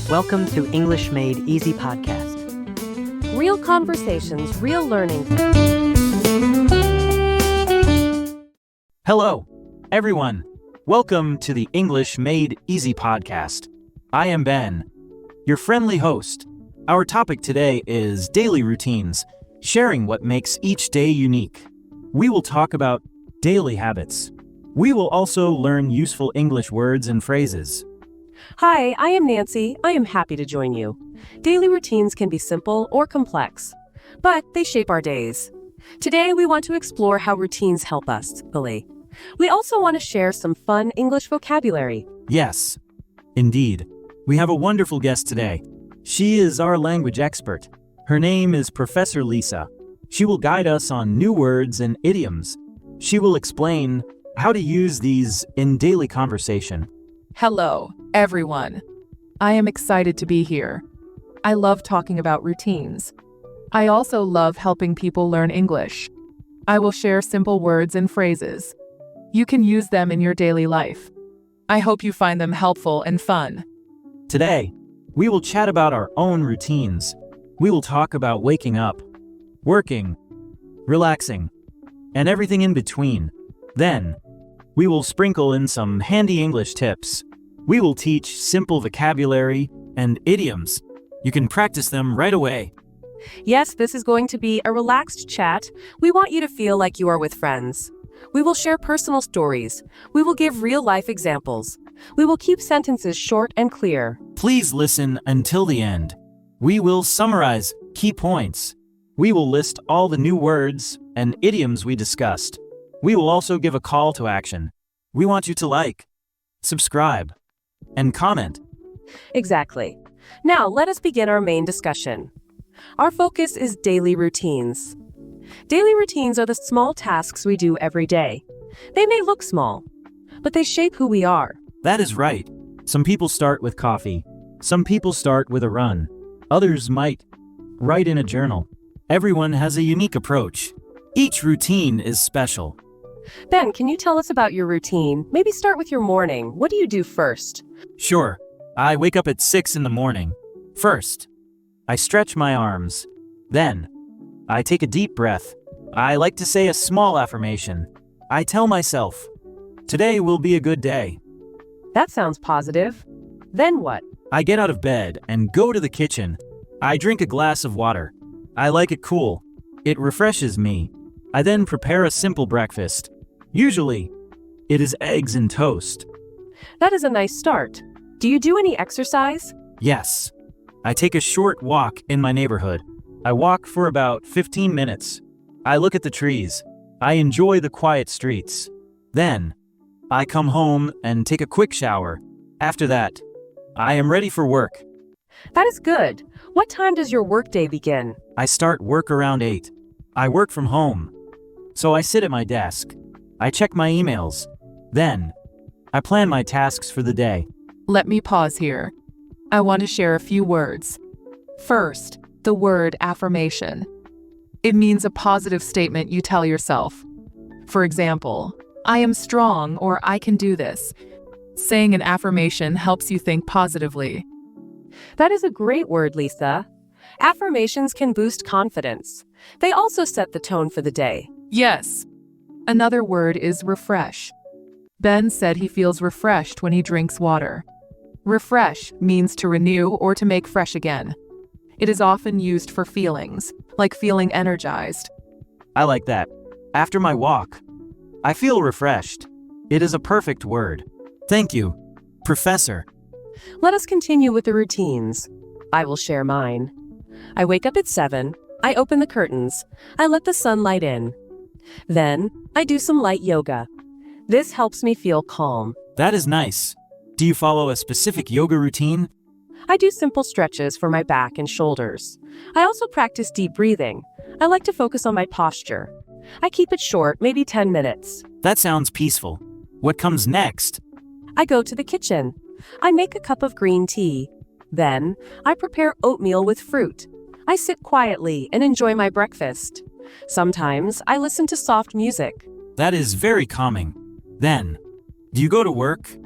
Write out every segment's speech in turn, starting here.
Welcome to English Made Easy podcast. Real conversations, real learning. Hello, everyone. Welcome to the English Made Easy podcast. I am Ben, your friendly host. Our topic today is daily routines, sharing what makes each day unique. We will talk about daily habits. We will also learn useful English words and phrases. Hi, I am Nancy. I am happy to join you. Daily routines can be simple or complex, but they shape our days. Today, we want to explore how routines help us, Billy. We also want to share some fun English vocabulary. Yes, indeed. We have a wonderful guest today. She is our language expert. Her name is Professor Lisa. She will guide us on new words and idioms. She will explain how to use these in daily conversation. Hello, everyone. I am excited to be here. I love talking about routines. I also love helping people learn English. I will share simple words and phrases. You can use them in your daily life. I hope you find them helpful and fun. Today, we will chat about our own routines. We will talk about waking up, working, relaxing, and everything in between. Then, we will sprinkle in some handy English tips. We will teach simple vocabulary and idioms. You can practice them right away. Yes, this is going to be a relaxed chat. We want you to feel like you are with friends. We will share personal stories. We will give real-life examples. We will keep sentences short and clear. Please listen until the end. We will summarize key points. We will list all the new words and idioms we discussed. We will also give a call to action. We want you to like, subscribe, and comment. Exactly. Now, let us begin our main discussion. Our focus is daily routines. Daily routines are the small tasks we do every day. They may look small, but they shape who we are. That is right. Some people start with coffee. Some people start with a run. Others might write in a journal. Everyone has a unique approach. Each routine is special. Ben, can you tell us about your routine? Maybe start with your morning. What do you do first? Sure. I wake up at 6 in the morning. First, I stretch my arms. Then, I take a deep breath. I like to say a small affirmation. I tell myself, today will be a good day. That sounds positive. Then what? I get out of bed and go to the kitchen. I drink a glass of water. I like it cool. It refreshes me. I then prepare a simple breakfast. Usually, it is eggs and toast. That is a nice start. Do you do any exercise? Yes. I take a short walk in my neighborhood. I walk for about 15 minutes. I look at the trees. I enjoy the quiet streets. Then, I come home and take a quick shower. After that, I am ready for work. That is good. What time does your workday begin? I start work around 8. I work from home. So I sit at my desk. I check my emails. Then, I plan my tasks for the day. Let me pause here. I want to share a few words. First, the word affirmation. It means a positive statement you tell yourself. For example, I am strong or I can do this. Saying an affirmation helps you think positively. That is a great word, Lisa. Affirmations can boost confidence. They also set the tone for the day. Yes. Another word is refresh. Ben said he feels refreshed when he drinks water. Refresh means to renew or to make fresh again. It is often used for feelings, like feeling energized. I like that. After my walk, I feel refreshed. It is a perfect word. Thank you, Professor. Let us continue with the routines. I will share mine. I wake up at 7. I open the curtains. I let the sunlight in. Then, I do some light yoga. This helps me feel calm. That is nice. Do you follow a specific yoga routine? I do simple stretches for my back and shoulders. I also practice deep breathing. I like to focus on my posture. I keep it short, maybe 10 minutes. That sounds peaceful. What comes next? I go to the kitchen. I make a cup of green tea. Then, I prepare oatmeal with fruit. I sit quietly and enjoy my breakfast. Sometimes, I listen to soft music. That is very calming. Then, do you go to work?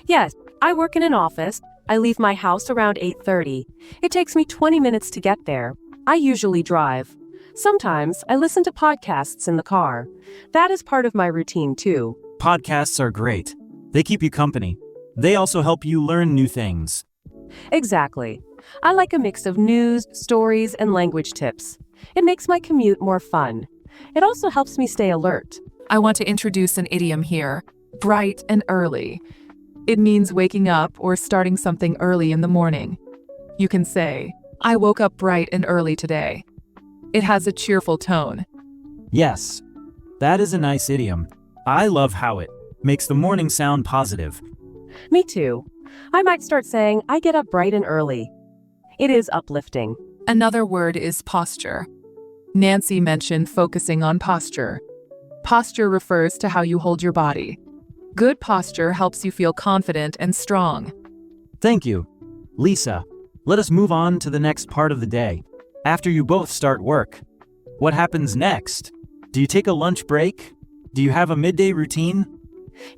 Yes, I work in an office. I leave my house around 8:30. It takes me 20 minutes to get there. I usually drive. Sometimes I listen to podcasts in the car. That is part of my routine too. Podcasts are great. They keep you company. They also help you learn new things. Exactly. I like a mix of news, stories, and language tips. It makes my commute more fun. It also helps me stay alert. I want to introduce an idiom here, bright and early. It means waking up or starting something early in the morning. You can say, I woke up bright and early today. It has a cheerful tone. Yes, that is a nice idiom. I love how it makes the morning sound positive. Me too. I might start saying, I get up bright and early. It is uplifting. Another word is posture. Nancy mentioned focusing on posture. Posture refers to how you hold your body. Good posture helps you feel confident and strong. Thank you. Lisa, let us move on to the next part of the day. After you both start work, what happens next? Do you take a lunch break? Do you have a midday routine?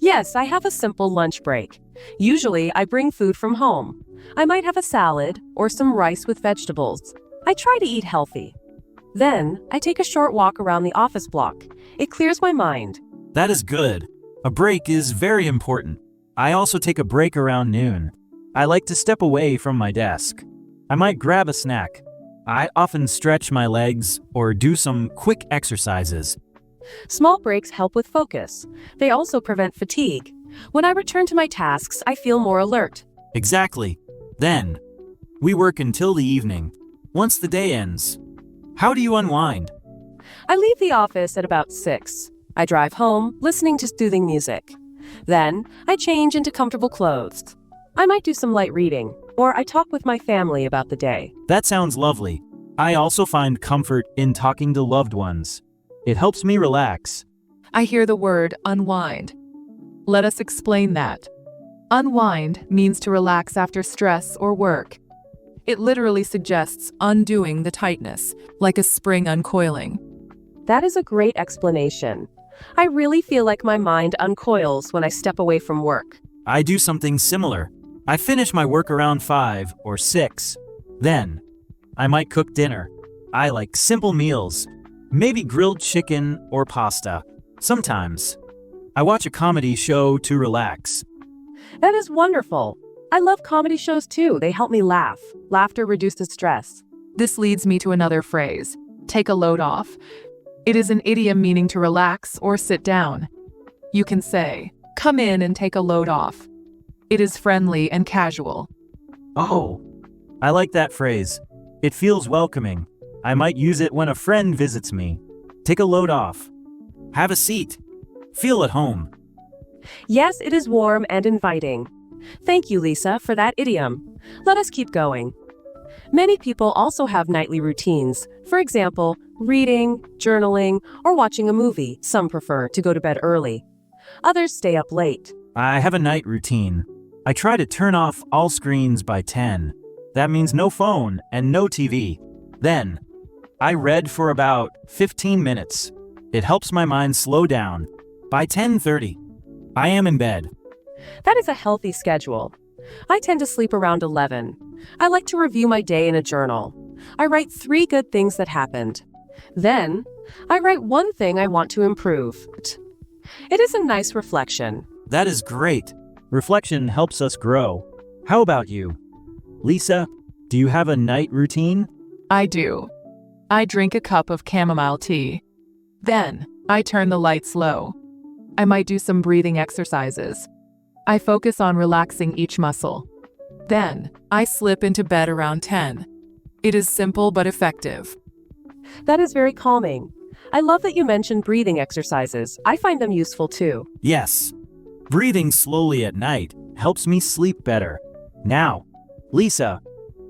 Yes, I have a simple lunch break. Usually, I bring food from home. I might have a salad or some rice with vegetables. I try to eat healthy. Then, I take a short walk around the office block. It clears my mind. That is good. A break is very important. I also take a break around noon. I like to step away from my desk. I might grab a snack. I often stretch my legs or do some quick exercises. Small breaks help with focus. They also prevent fatigue. When I return to my tasks, I feel more alert. Exactly. Then, we work until the evening. Once the day ends, how do you unwind? I leave the office at about 6. I drive home, listening to soothing music. Then, I change into comfortable clothes. I might do some light reading, or I talk with my family about the day. That sounds lovely. I also find comfort in talking to loved ones. It helps me relax. I hear the word unwind. Let us explain that. Unwind means to relax after stress or work. It literally suggests undoing the tightness, like a spring uncoiling. That is a great explanation. I really feel like my mind uncoils when I step away from work. I do something similar. I finish my work around 5 or 6. Then, I might cook dinner. I like simple meals, maybe grilled chicken or pasta. Sometimes, I watch a comedy show to relax. That is wonderful. I love comedy shows too. They help me laugh. Laughter reduces stress. This leads me to another phrase, take a load off. It is an idiom meaning to relax or sit down. You can say, come in and take a load off. It is friendly and casual. Oh, I like that phrase. It feels welcoming. I might use it when a friend visits me. Take a load off. Have a seat. Feel at home. Yes, it is warm and inviting. Thank you, Lisa, for that idiom. Let us keep going. Many people also have nightly routines. For example, reading, journaling, or watching a movie. Some prefer to go to bed early. Others stay up late. I have a night routine. I try to turn off all screens by 10. That means no phone and no TV. Then, I read for about 15 minutes. It helps my mind slow down. By 10:30, I am in bed. That is a healthy schedule. I tend to sleep around 11. I like to review my day in a journal. I write 3 good things that happened. Then, I write 1 thing I want to improve. It is a nice reflection. That is great. Reflection helps us grow. How about you? Lisa, do you have a night routine? I do. I drink a cup of chamomile tea. Then, I turn the lights low. I might do some breathing exercises. I focus on relaxing each muscle. Then, I slip into bed around 10. It is simple but effective. That is very calming. I love that you mentioned breathing exercises. I find them useful too. Yes. Breathing slowly at night helps me sleep better. Now, Lisa,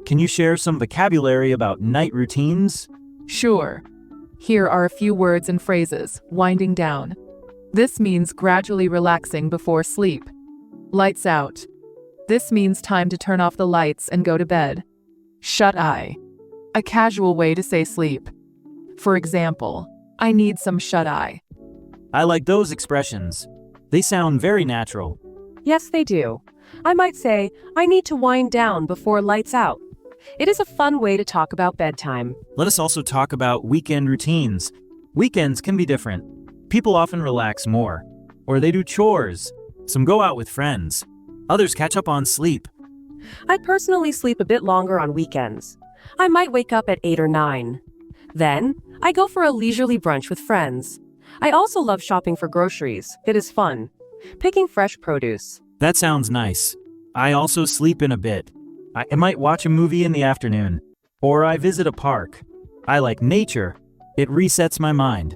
can you share some vocabulary about night routines? Sure. Here are a few words and phrases, winding down. This means gradually relaxing before sleep. Lights out. This means time to turn off the lights and go to bed. Shut eye. A casual way to say sleep. For example, I need some shut eye. I like those expressions. They sound very natural. Yes, they do. I might say, I need to wind down before lights out. It is a fun way to talk about bedtime. Let us also talk about weekend routines. Weekends can be different. People often relax more, or they do chores. Some go out with friends. Others catch up on sleep. I personally sleep a bit longer on weekends. I might wake up at 8 or 9. Then, I go for a leisurely brunch with friends. I also love shopping for groceries. It is fun. Picking fresh produce. That sounds nice. I also sleep in a bit. I might watch a movie in the afternoon, or I visit a park. I like nature. It resets my mind.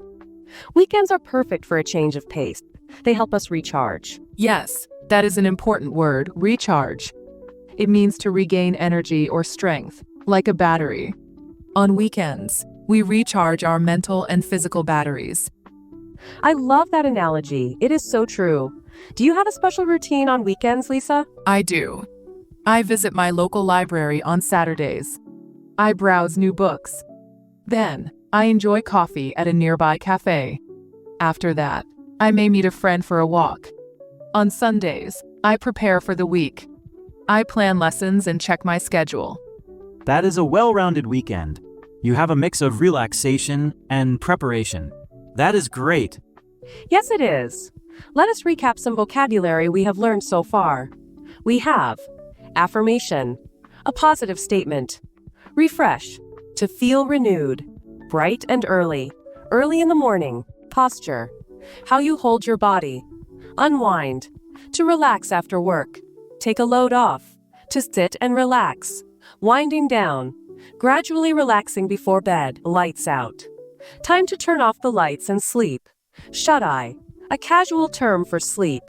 Weekends are perfect for a change of pace. They help us recharge. Yes, that is an important word, recharge. It means to regain energy or strength, like a battery. On weekends, we recharge our mental and physical batteries. I love that analogy. It is so true. Do you have a special routine on weekends, Lisa? I do. I visit my local library on Saturdays. I browse new books. Then, I enjoy coffee at a nearby cafe. After that, I may meet a friend for a walk. On Sundays, I prepare for the week. I plan lessons and check my schedule. That is a well-rounded weekend. You have a mix of relaxation and preparation. That is great. Yes, it is. Let us recap some vocabulary we have learned so far. We have affirmation, a positive statement. Refresh, to feel renewed. Bright and early in the morning. Posture, how you hold your body. Unwind, to relax after work. Take a load off, to sit and relax. Winding down, gradually relaxing before bed. Lights out, time to turn off the lights and sleep. Shut-eye, a casual term for sleep.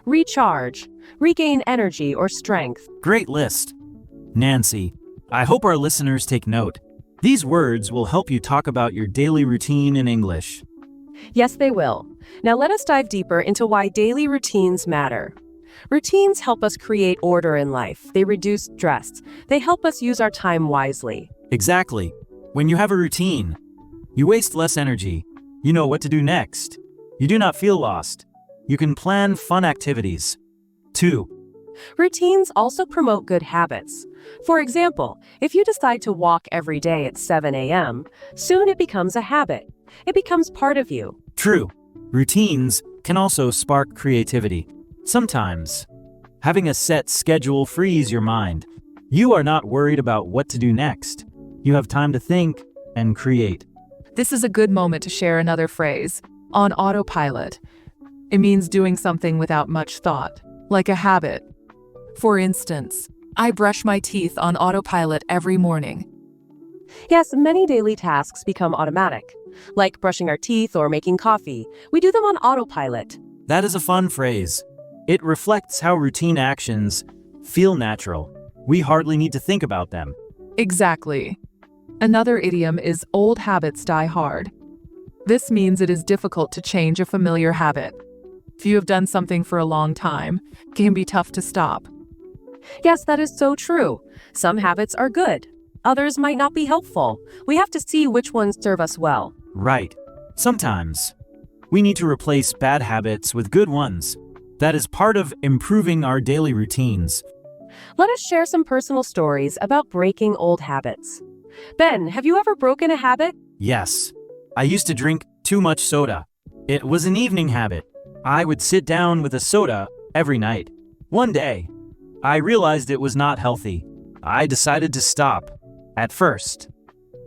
Recharge, regain energy or strength. Great list. Nancy, I hope our listeners take note. These words will help you talk about your daily routine in English. Yes, they will. Now let us dive deeper into why daily routines matter. Routines help us create order in life. They reduce stress. They help us use our time wisely. Exactly. When you have a routine, you waste less energy. You know what to do next. You do not feel lost. You can plan fun activities. 2. Routines also promote good habits. For example, if you decide to walk every day at 7 a.m., soon it becomes a habit. It becomes part of you. True. Routines can also spark creativity. Sometimes, having a set schedule frees your mind. You are not worried about what to do next. You have time to think and create. This is a good moment to share another phrase, on autopilot. It means doing something without much thought, like a habit. For instance, I brush my teeth on autopilot every morning. Yes, many daily tasks become automatic, like brushing our teeth or making coffee. We do them on autopilot. That is a fun phrase. It reflects how routine actions feel natural. We hardly need to think about them. Exactly. Another idiom is old habits die hard. This means it is difficult to change a familiar habit. If you have done something for a long time, it can be tough to stop. Yes, that is so true. Some habits are good. Others might not be helpful. We have to see which ones serve us well. Right. Sometimes, we need to replace bad habits with good ones. That is part of improving our daily routines. Let us share some personal stories about breaking old habits. Ben, have you ever broken a habit? Yes. I used to drink too much soda. It was an evening habit. I would sit down with a soda every night. One day, I realized it was not healthy. I decided to stop. At first,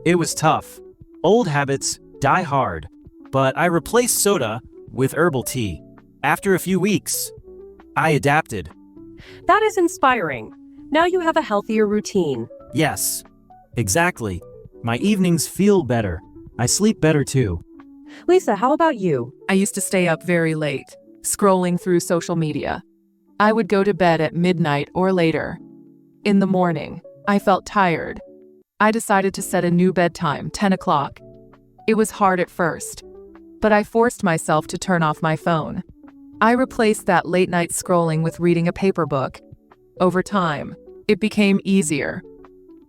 it was tough. Old habits die hard, but I replaced soda with herbal tea. After a few weeks, I adapted. That is inspiring. Now you have a healthier routine. Yes, exactly. My evenings feel better. I sleep better too. Lisa, how about you? I used to stay up very late, scrolling through social media. I would go to bed at midnight or later. In the morning, I felt tired. I decided to set a new bedtime, 10 o'clock. It was hard at first, but I forced myself to turn off my phone. I replaced that late-night scrolling with reading a paper book. Over time, it became easier.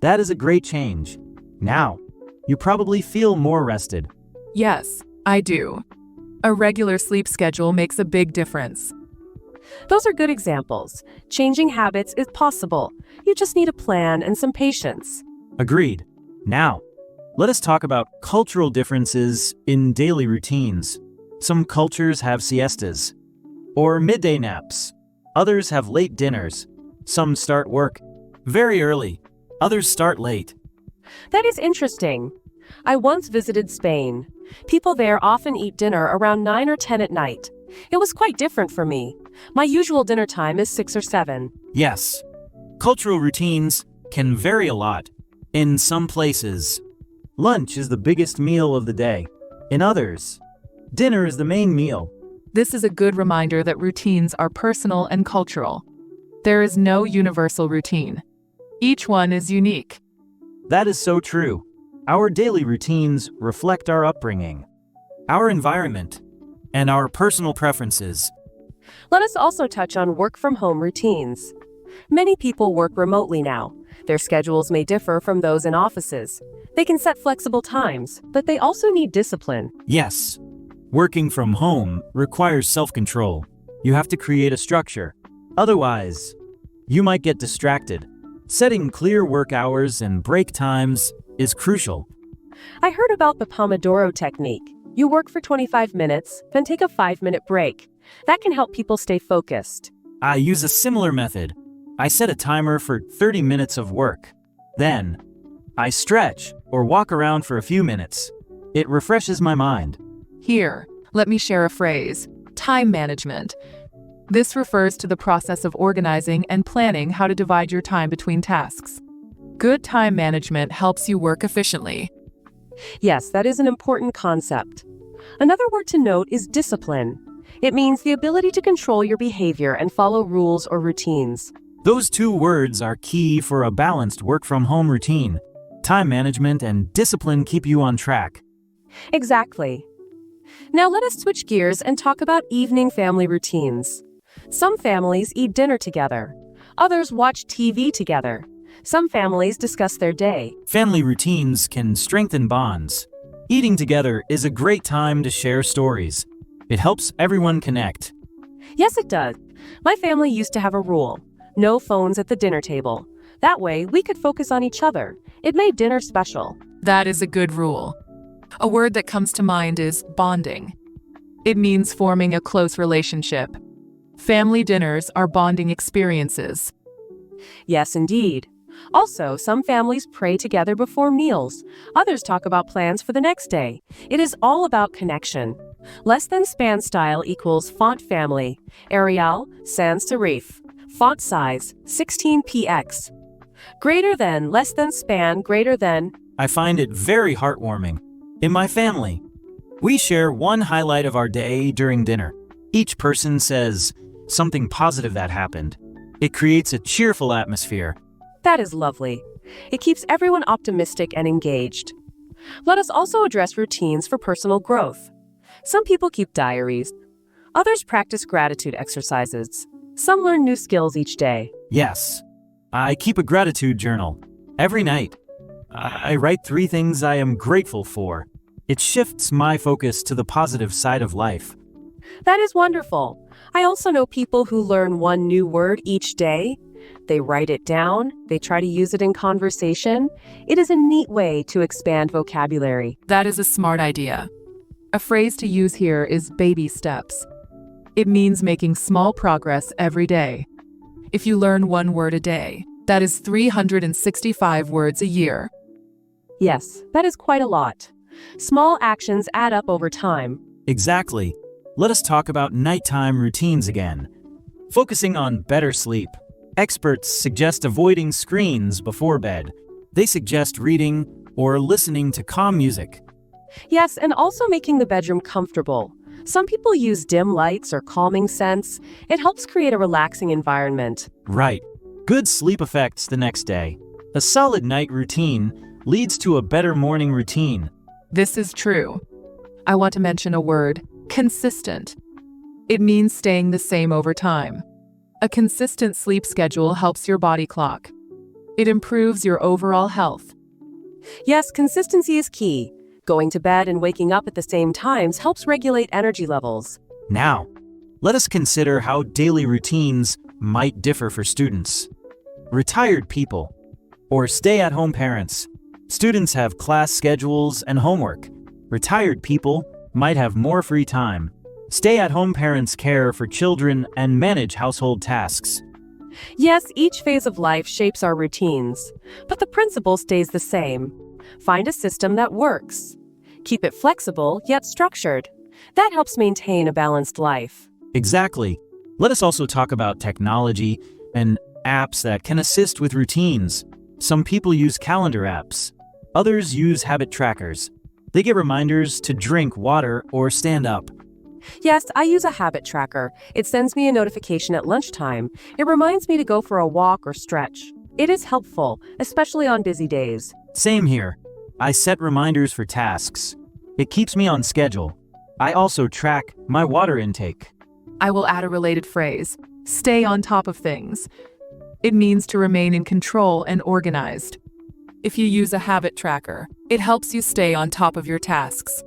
That is a great change. Now, you probably feel more rested. Yes, I do. A regular sleep schedule makes a big difference. Those are good examples. Changing habits is possible. You just need a plan and some patience. Agreed. Now, let us talk about cultural differences in daily routines. Some cultures have siestas or midday naps. Others have late dinners. Some start work very early. Others start late. That is interesting. I once visited Spain. People there often eat dinner around 9 or 10 at night. It was quite different for me. My usual dinner time is 6 or 7. Yes, cultural routines can vary a lot. In some places, lunch is the biggest meal of the day. In others, dinner is the main meal. This is a good reminder that routines are personal and cultural. There is no universal routine. Each one is unique. That is so true. Our daily routines reflect our upbringing, our environment, and our personal preferences. Let us also touch on work-from-home routines. Many people work remotely now. Their schedules may differ from those in offices. They can set flexible times, but they also need discipline. Yes, working from home requires self-control. You have to create a structure. Otherwise, you might get distracted. Setting clear work hours and break times is crucial. I heard about the Pomodoro technique. You work for 25 minutes, then take a 5-minute break. That can help people stay focused. I use a similar method. I set a timer for 30 minutes of work. Then, I stretch or walk around for a few minutes. It refreshes my mind. Here, let me share a phrase: time management. This refers to the process of organizing and planning how to divide your time between tasks. Good time management helps you work efficiently. Yes, that is an important concept. Another word to note is discipline. It means the ability to control your behavior and follow rules or routines. Those two words are key for a balanced work-from-home routine. Time management and discipline keep you on track. Exactly. Now let us switch gears and talk about evening family routines. Some families eat dinner together. Others watch TV together. Some families discuss their day. Family routines can strengthen bonds. Eating together is a great time to share stories. It helps everyone connect. Yes, it does. My family used to have a rule: no phones at the dinner table. That way, we could focus on each other. It made dinner special. That is a good rule. A word that comes to mind is bonding. It means forming a close relationship. Family dinners are bonding experiences. Yes, indeed. Also, some families pray together before meals. Others talk about plans for the next day. It is all about connection. Less than span style equals font family. Arial, sans serif. Font size, 16px. Greater than, less than span, greater than. I find it very heartwarming. In my family, we share one highlight of our day during dinner. Each person says something positive that happened. It creates a cheerful atmosphere. That is lovely. It keeps everyone optimistic and engaged. Let us also address routines for personal growth. Some people keep diaries. Others practice gratitude exercises. Some learn new skills each day. Yes, I keep a gratitude journal. Every night, I write 3 things I am grateful for. It shifts my focus to the positive side of life. That is wonderful. I also know people who learn one new word each day. They write it down. They try to use it in conversation. It is a neat way to expand vocabulary. That is a smart idea. A phrase to use here is baby steps. It means making small progress every day. If you learn 1 word a day, that is 365 words a year. Yes, that is quite a lot. Small actions add up over time. Exactly. Let us talk about nighttime routines again. Focusing on better sleep. Experts suggest avoiding screens before bed. They suggest reading or listening to calm music. Yes, and also making the bedroom comfortable. Some people use dim lights or calming scents. It helps create a relaxing environment. Right. Good sleep affects the next day. A solid night routine leads to a better morning routine. This is true. I want to mention a word: consistent. It means staying the same over time. A consistent sleep schedule helps your body clock. It improves your overall health. Yes, consistency is key. Going to bed and waking up at the same times helps regulate energy levels. Now, Let us consider how daily routines might differ for students. Retired people, or stay-at-home parents. Students have class schedules and homework. Retired people might have more free time. Stay-at-home parents care for children and manage household tasks. Yes, each phase of life shapes our routines, but the principle stays the same. Find a system that works. Keep it flexible yet structured. That helps maintain a balanced life. Exactly. Let us also talk about technology and apps that can assist with routines. Some people use calendar apps. Others use habit trackers. They get reminders to drink water or stand up. Yes, I use a habit tracker. It sends me a notification at lunchtime. It reminds me to go for a walk or stretch. It is helpful, especially on busy days. Same here. I set reminders for tasks. It keeps me on schedule. I also track my water intake. I will add a related phrase, stay on top of things. It means to remain in control and organized. If you use a habit tracker, it helps you stay on top of your tasks.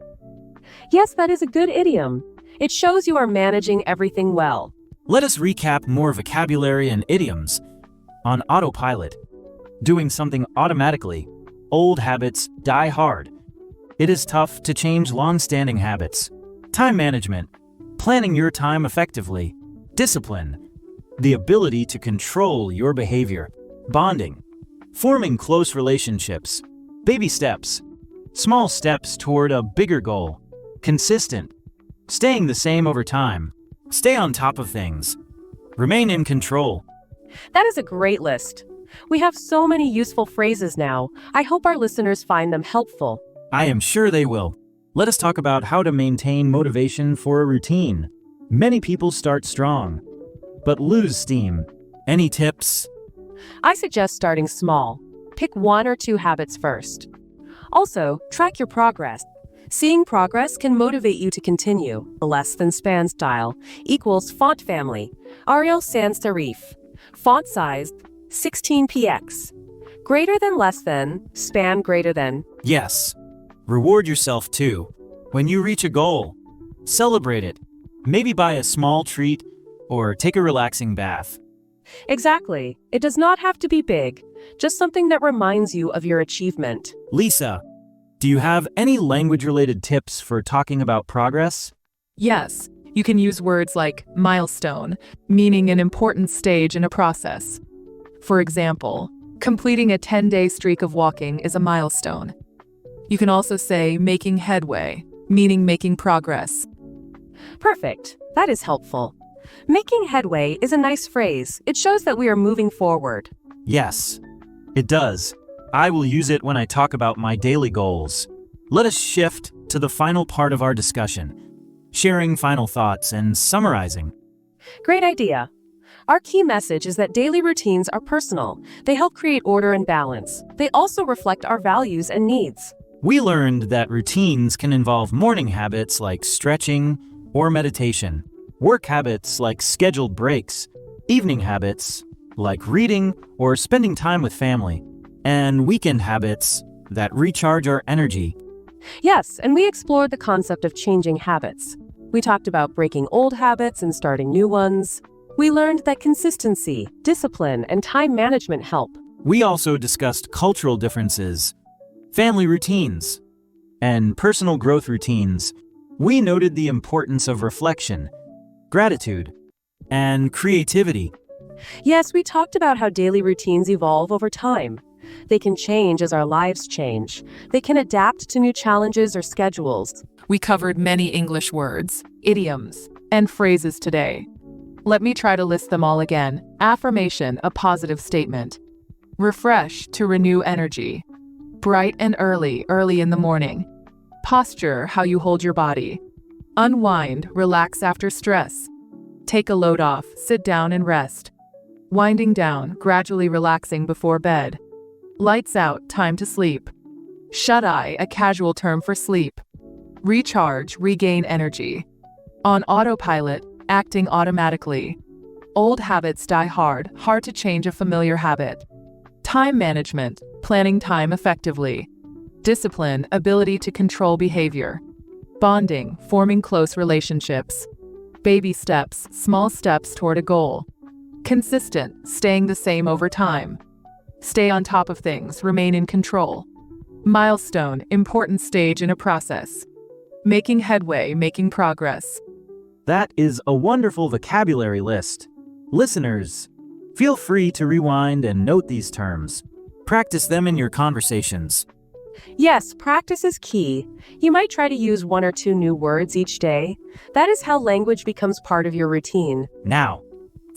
Yes, that is a good idiom. It shows you are managing everything well. Let us recap more vocabulary and idioms. On autopilot, doing something automatically. Old habits die hard. It is tough to change long-standing habits. Time management, planning your time effectively. Discipline, the ability to control your behavior. Bonding, forming close relationships. Baby steps, small steps toward a bigger goal. Consistent, staying the same over time. Stay on top of things. Remain in control. That is a great list. We have so many useful phrases now. I hope our listeners find them helpful. I am sure they will. Let us talk about how to maintain motivation for a routine. Many people start strong, but lose steam. Any tips? I suggest starting small. Pick 1 or 2 habits first. Also, track your progress. Seeing progress can motivate you to continue. Less than span style equals font family. Arial sans serif. Font size 16px. Greater than less than, span greater than. Yes. Reward yourself too. When you reach a goal, celebrate it. Maybe buy a small treat or take a relaxing bath. Exactly. It does not have to be big, just something that reminds you of your achievement. Lisa, do you have any language-related tips for talking about progress? Yes, you can use words like milestone, meaning an important stage in a process. For example, completing a 10-day streak of walking is a milestone. You can also say making headway, meaning making progress. Perfect. That is helpful. Making headway is a nice phrase. It shows that we are moving forward. Yes, it does. I will use it when I talk about my daily goals. Let us shift to the final part of our discussion, sharing final thoughts and summarizing. Great idea. Our key message is that daily routines are personal. They help create order and balance. They also reflect our values and needs. We learned that routines can involve morning habits like stretching or meditation, work habits like scheduled breaks, evening habits like reading or spending time with family, and weekend habits that recharge our energy. Yes, and we explored the concept of changing habits. We talked about breaking old habits and starting new ones. We learned that consistency, discipline, and time management help. We also discussed cultural differences, family routines, and personal growth routines. We noted the importance of reflection, gratitude, and creativity. Yes, we talked about how daily routines evolve over time. They can change as our lives change. They can adapt to new challenges or schedules. We covered many English words, idioms, and phrases today. Let me try to list them all again. Affirmation, a positive statement. Refresh, to renew energy. Bright and early, early in the morning. Posture, how you hold your body. Unwind, relax after stress. Take a load off, sit down and rest. Winding down, gradually relaxing before bed. Lights out, time to sleep. Shut-eye, a casual term for sleep. Recharge, regain energy. On autopilot, acting automatically. Old habits die hard, hard to change a familiar habit. Time management, planning time effectively. Discipline, ability to control behavior. Bonding, forming close relationships. Baby steps, small steps toward a goal. Consistent, staying the same over time. Stay on top of things, remain in control. Milestone, important stage in a process. Making headway, making progress. That is a wonderful vocabulary list. Listeners, feel free to rewind and note these terms. Practice them in your conversations. Yes, practice is key. You might try to use 1 or 2 new words each day. That is how language becomes part of your routine. Now,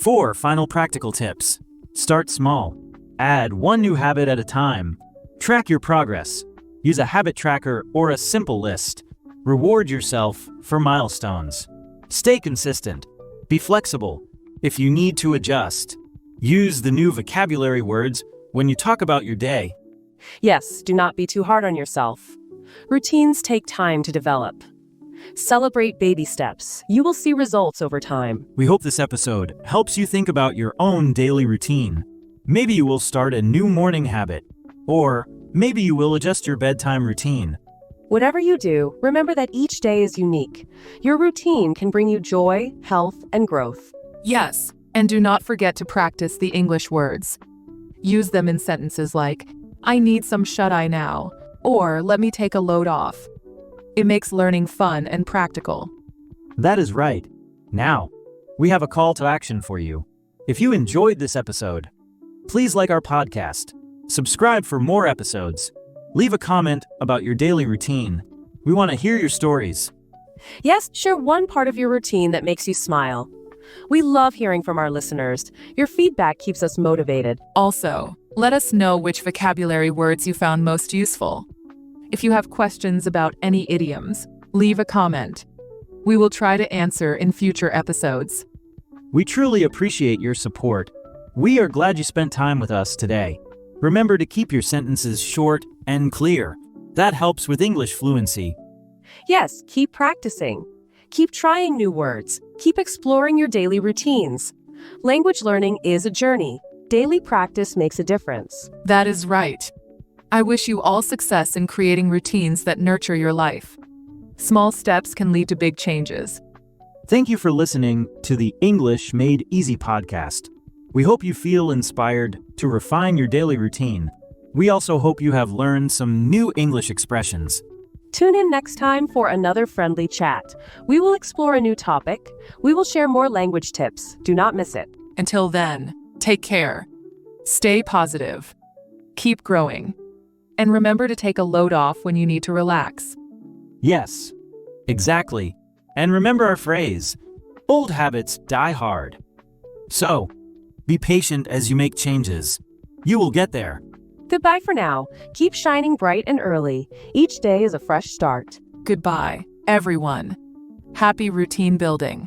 4 final practical tips. Start small. Add 1 new habit at a time. Track your progress. Use a habit tracker or a simple list. Reward yourself for milestones. Stay consistent. Be flexible if you need to adjust. Use the new vocabulary words when you talk about your day. Yes, do not be too hard on yourself. Routines take time to develop. Celebrate baby steps. You will see results over time. We hope this episode helps you think about your own daily routine. Maybe you will start a new morning habit, or maybe you will adjust your bedtime routine. Whatever you do, remember that each day is unique. Your routine can bring you joy, health, and growth. Yes, and do not forget to practice the English words. Use them in sentences like, I need some shut-eye now, or let me take a load off. It makes learning fun and practical. That is right. Now, we have a call to action for you. If you enjoyed this episode, please like our podcast, subscribe for more episodes, leave a comment about your daily routine. We want to hear your stories. Yes, share one part of your routine that makes you smile. We love hearing from our listeners. Your feedback keeps us motivated. Also, let us know which vocabulary words you found most useful. If you have questions about any idioms, leave a comment. We will try to answer in future episodes. We truly appreciate your support. We are glad you spent time with us today. Remember to keep your sentences short and clear. That helps with English fluency. Yes, keep practicing. Keep trying new words. Keep exploring your daily routines. Language learning is a journey. Daily practice makes a difference. That is right. I wish you all success in creating routines that nurture your life. Small steps can lead to big changes. Thank you for listening to the English Made Easy podcast. We hope you feel inspired to refine your daily routine. We also hope you have learned some new English expressions. Tune in next time for another friendly chat. We will explore a new topic. We will share more language tips. Do not miss it. Until then, take care. Stay positive. Keep growing. And remember to take a load off when you need to relax. Yes, exactly. And remember our phrase, old habits die hard. So, be patient as you make changes. You will get there. Goodbye for now. Keep shining bright and early. Each day is a fresh start. Goodbye, everyone. Happy routine building.